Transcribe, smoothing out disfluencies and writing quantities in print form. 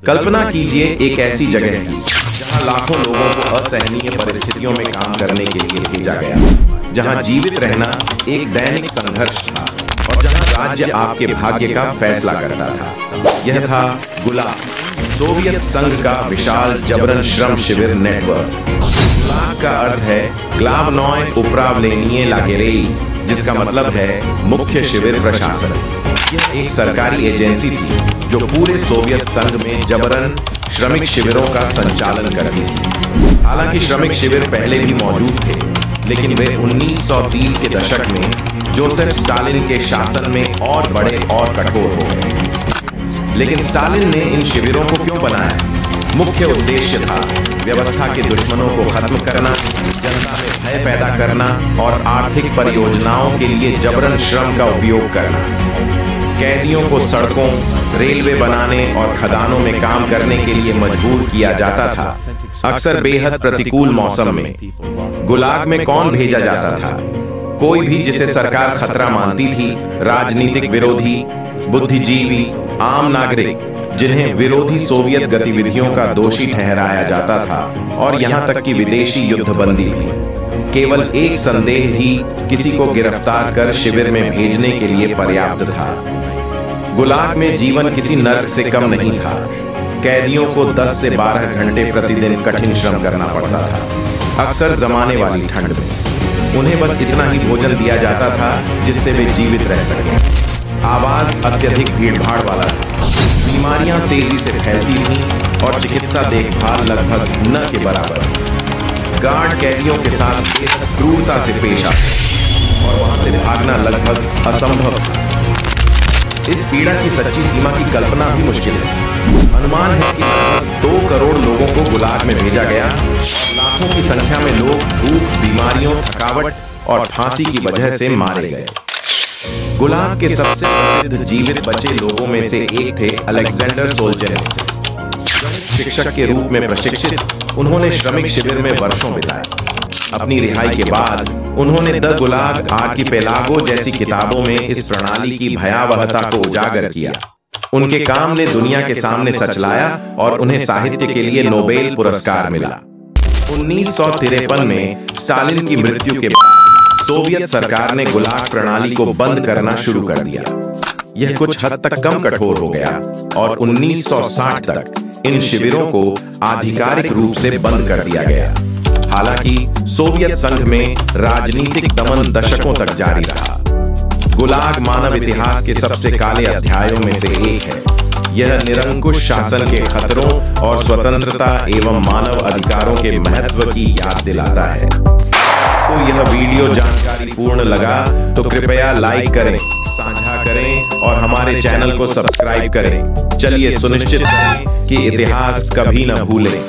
कल्पना कीजिए एक ऐसी जगह की जहां लाखों लोगों को असहनीय परिस्थितियों में काम करने के लिए भेजा गया, जहां जीवित रहना एक दैनिक संघर्ष था और जहां राज्य आपके भाग्य का फैसला करता था। यह था गुलाग, सोवियत संघ का विशाल जबरन श्रम शिविर नेटवर्क। गुलाग का अर्थ है ग्लावनॉय उप्रावलेनिये लागेरेई, जिसका मतलब है मुख्य शिविर प्रशासन। यह एक सरकारी एजेंसी थी जो पूरे सोवियत संघ में जबरन श्रमिक शिविरों का संचालन करती थी। हालांकि श्रमिक शिविर पहले भी मौजूद थे, लेकिन वे 1930 के दशक में जोसेफ स्टालिन के शासन में और बड़े और कठोर हो गए। लेकिन स्टालिन ने इन शिविरों को क्यों बनाया? मुख्य उद्देश्य था व्यवस्था के दुश्मनों को खत्म करना, जनता में भय पैदा करना और आर्थिक परियोजनाओं के लिए जबरन श्रम का उपयोग करना। कैदियों को सड़कों, रेलवे बनाने और खदानों में काम करने के लिए मजबूर किया जाता था, अक्सर बेहद प्रतिकूल मौसम में। गुलाग में कौन भेजा जाता था? कोई भी जिसे सरकार खतरा मानती थी, राजनीतिक विरोधी, बुद्धिजीवी, आम नागरिक जिन्हें विरोधी सोवियत गतिविधियों का दोषी ठहराया जाता था, और यहां तक कि विदेशी युद्धबंदी भी। केवल एक संदेह ही किसी को गिरफ्तार कर शिविर में भेजने के लिए पर्याप्त था। गुलाग में जीवन किसी नर्क से कम नहीं था। कैदियों को 10 से 12 घंटे प्रतिदिन कठिन श्रम करना पड़ता था, अक्सर जमाने वाली ठंड में। उन्हें बस इतना ही भोजन दिया जाता था जिससे वे जीवित रह सकें। आवाज अत्यधिक भीड़भाड़ वाला था, बीमारियां तेजी से फैलती थीं और चिकित्सा देखभाल लगभग न के बराबर। गार्ड कैदियों के साथ क्रूरता से पेश आते और वहां से भागना लगभग असंभव था। इस पीड़ा की सच्ची सीमा की कल्पना भी मुश्किल है। अनुमान है कि लगभग 2 करोड़ लोगों को गुलाग में भेजा गया और लाखों की संख्या में लोग भूख, बीमारियों, थकावट और फांसी की वजह से मारे गए। गुलाग के सबसे प्रसिद्ध जीवित बचे लोगों में से एक थे अलेक्जेंडर सोल्जेनित्सिन। गणित शिक्षक के रूप में प्रशिक्षित उन्होंने श्रमिक शिविर में वर्षों बिताए। अपनी रिहाई के बाद उन्होंने द गुलाग आर्किपेलागो जैसी किताबों में इस प्रणाली की भयावहता को उजागर किया। उनके काम ने दुनिया के सामने सच लाया और उन्हें साहित्य के लिए नोबेल पुरस्कार मिला। 1953 में स्टालिन की मृत्यु के बाद सोवियत सरकार ने गुलाग प्रणाली को बंद करना शुरू कर दिया। यह कुछ हद तक कम कठोर हो गया और 1960 तक इन शिविरों को आधिकारिक रूप से बंद कर दिया गया। हालांकि सोवियत संघ में राजनीतिक दमन दशकों तक जारी रहा। गुलाग मानव इतिहास के सबसे काले अध्यायों में से एक है। यह निरंकुश शासन के खतरों और स्वतंत्रता एवं मानव अधिकारों के महत्व की याद दिलाता है। तो यह वीडियो जानकारी पूर्ण लगा तो कृपया लाइक करें, साझा करें और हमारे चैनल को सब्सक्राइब करें। चलिए सुनिश्चित करें कि इतिहास कभी न भूलें।